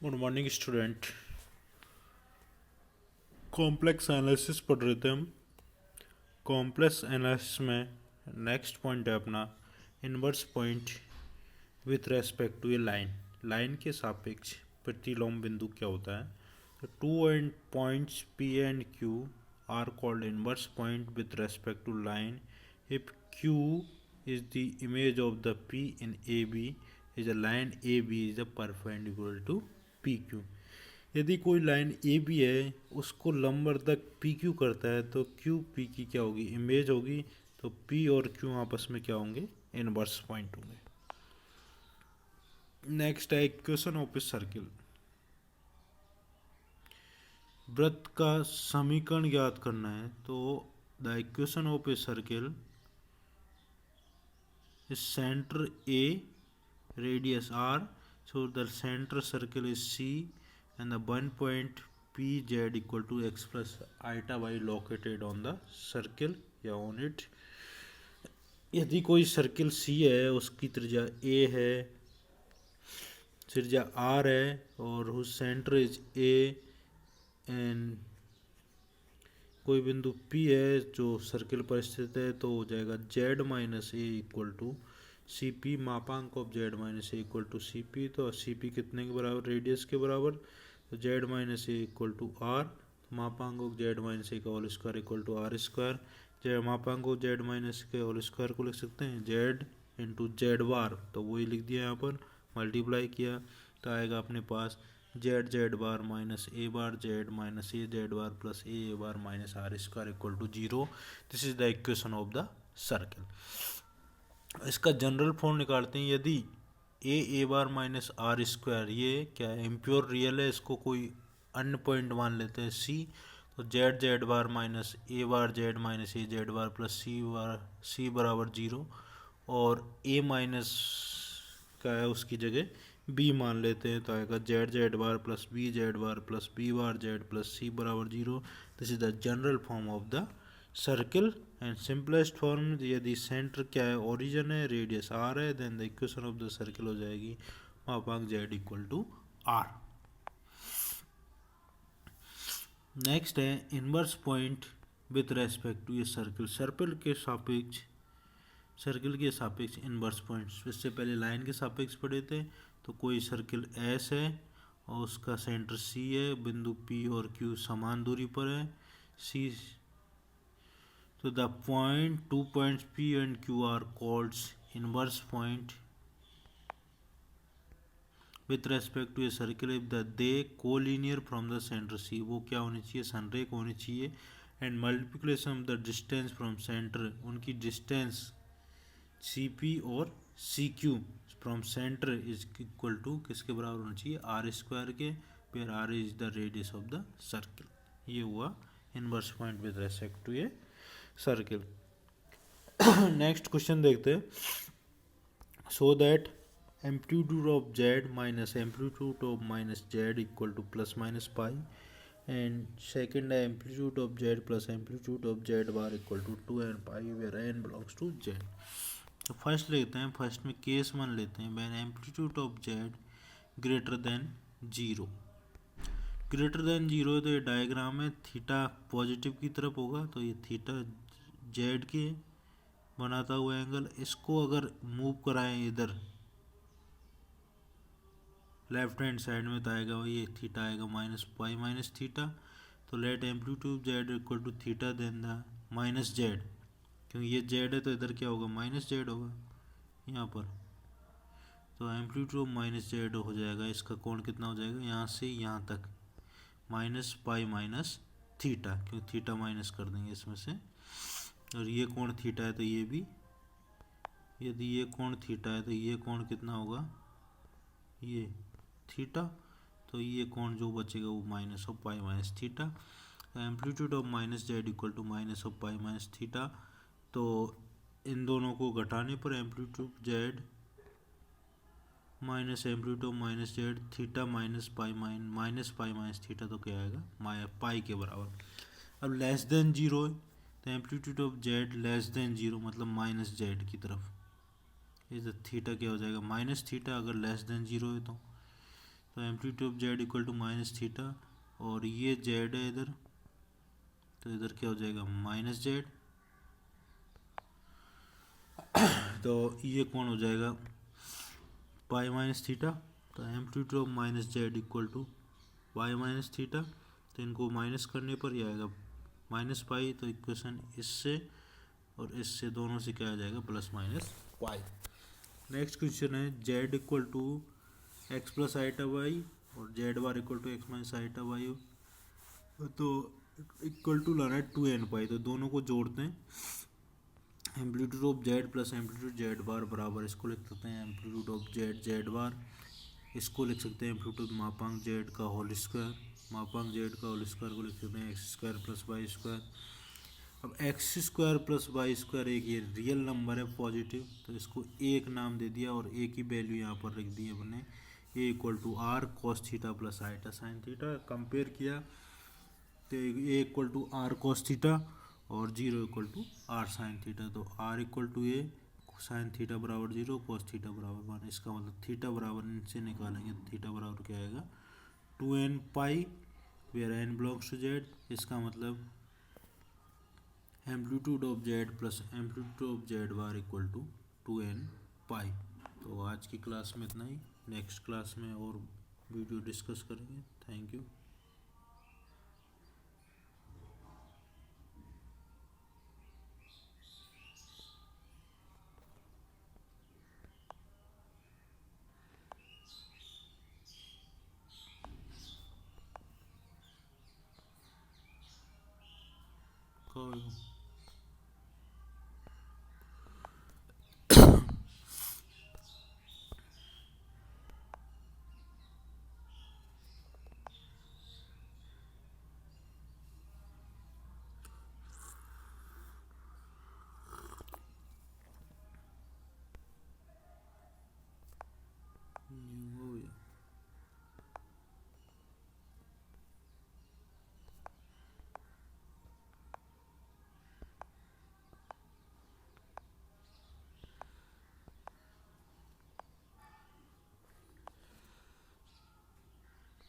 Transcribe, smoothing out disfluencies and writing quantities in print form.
Good morning student. Complex analysis पढ़ रहे थे हम। कॉम्प्लेक्स एनालिसिस में नेक्स्ट पॉइंट है अपना inverse point with respect to a line. Line के सापेक्ष प्रतिलोम बिंदु क्या होता है? तो two and points p and q are called inverse point with respect to line if q is the image of the P in AB is a line AB is a perpendicular to PQ। यदि कोई line A B है उसको लंबवर्धक P Q करता है तो Q P की क्या होगी? इमेज होगी। तो पी और क्यू आपस में क्या होंगे? इनवर्स पॉइंट होंगे। नेक्स्ट है इक्वेशन ऑफ ए सर्किल। वृत्त का समीकरण ज्ञात करना है तो the equation of a circle is centre A radius r, so the center circle is C and the one point pz equal to x plus iota y located on the circle या on it। यदि कोई circle C है उसकी त्रिज्या A है, त्रिज्या R है और उस सेंटर इज A एंड कोई बिंदु P है जो सर्किल पर स्थित है तो हो जाएगा Z minus A equal to C P. मापांक of Z minus A equal to C P. तो सी पी कितने के बराबर? रेडियस के बराबर। तो z minus A equal to r. मापांक ऑफ जेड माइनस ए का whole square equal to r square. Z मापांक ऑफ जेड माइनस के होल स्क्वायर को लिख सकते हैं जेड इंटू जेड बार, तो वही लिख दिया यहाँ पर, मल्टीप्लाई किया तो आएगा अपने पास Z Z bar minus A bar Z minus A Z bar plus A bar minus R square equal to 0। This is the equation of the circle. इसका जनरल फॉर्म निकालते हैं। यदि A bar minus R square ये क्या है? Impure real है, इसको कोई अन्य पॉइंट मान लेते हैं सी। तो Z Z bar minus A bar Z minus A Z bar plus C बराबर 0 और ए माइनस क्या है उसकी जगह बी मान लेते हैं तो आएगा Z Z bar plus B Z bar plus B bar Z plus C बराबर 0। This is the general form of the circle and simplest form. यदि सेंटर क्या है? ओरिजिन है, रेडियस आर है, then the equation of the circle हो जाएगी मापांक Z equal to R. Next है inverse point with respect to ये सर्किल। सर्किल के सापेक्ष इनवर्स पॉइंट्स। इससे पहले लाइन के सापेक्ष पढ़े थे। तो कोई सर्किल एस है और उसका सेंटर सी है, बिंदु पी और क्यू समान दूरी पर है सी। So the two points P and Q are called inverse point with respect to a circle if they collinear from the center C। वो क्या होनी चाहिए? संरेख होनी चाहिए। and multiplication of the distance from center, उनकी distance CP और CQ from center is equal to किसके बराबर होना चाहिए? R स्क्वायर के, where R is the radius of the circle। ये हुआ inverse point with respect to a circle. Next question देखते हैं। So that amplitude of Z minus amplitude of minus Z equal to plus minus pi and second है amplitude of Z plus amplitude of Z bar equal to 2 and pi where N belongs to Z. तो first लेते हैं, first में case one लेते हैं। When amplitude of Z greater than 0। Greater than 0 तो ये diagram में थीटा पॉजिटिव की तरफ होगा तो ये थीटा जेड के बनाता हुआ एंगल। इसको अगर मूव कराएं इधर लेफ्ट हैंड साइड में तो आएगा ये थीटा आएगा माइनस पाई माइनस थीटा। तो let amplitude z equal to theta then the minus z, क्योंकि ये जेड है तो इधर क्या होगा? माइनस जेड होगा यहाँ पर। तो एम्पलीट्यूड माइनस जेड हो जाएगा। इसका कोण कितना हो जाएगा? यहाँ से यहाँ तक माइनस पाई माइनस थीटा, क्योंकि थीटा माइनस कर देंगे इसमें से। और ये कोण थीटा है तो ये भी, यदि ये कोण थीटा है तो ये कोण कितना होगा? ये थीटा। तो ये कोण जो बचेगा वो minus of pi minus theta. Amplitude of minus Z equal to minus of pi minus theta. तो इन दोनों को घटाने पर amplitude z minus amplitude of minus z theta minus pi minus theta तो क्या आएगा? पाई के बराबर। अब लेस देन 0 है तो amplitude of Z less than 0 मतलब माइनस जेड की तरफ। इधर थीटा क्या हो जाएगा? माइनस थीटा अगर लेस देन 0 है तो तो amplitude of z equal to minus theta, और ये जेड है इधर, तो इधर क्या हो जाएगा माइनस जेड, तो ये कौन हो जाएगा पाई माइनस थीटा। तो amplitude of minus Z equal to pi minus theta, तो इनको माइनस करने पर ही आएगा माइनस पाई, तो इक्वेशन इससे और इससे दोनों से क्या आ जाएगा plus minus pi. Next question है Z equal to X plus iota Y और Z bar equal to X minus iota Y, तो इक्वल टू लाना है 2n पाई, तो दोनों को जोड़ते हैं। Amplitude of Z plus amplitude Z bar बराबर, इसको लिख सकते हैं amplitude of Z Z bar, इसको लिख सकते हैं एम्पलीट्यूड मापांक जेड का होल स्क्वायर, मापांक जेड का होल स्क्वायर को लिख सकते हैं X square plus Y square. अब X square plus Y square एक ये रियल नंबर है पॉजिटिव, तो इसको एक नाम दे दिया और एक ही वैल्यू यहाँ पर रख दी अपने, A equal to R cos theta plus iota sine theta. Compare किया तो A equal to R cos theta और 0 equal to R sine theta, तो R equal to A sine theta बराबर 0 कॉस थीटा बराबर 1, इसका मतलब थीटा बराबर इनसे निकालेंगे तो थीटा बराबर क्या आएगा 2n pi, where n belongs to z, इसका मतलब amplitude of Z plus amplitude of Z bar equal to 2n pi. तो आज की क्लास में इतना ही, नेक्स्ट क्लास में और वीडियो डिस्कस करेंगे। Thank you. कहो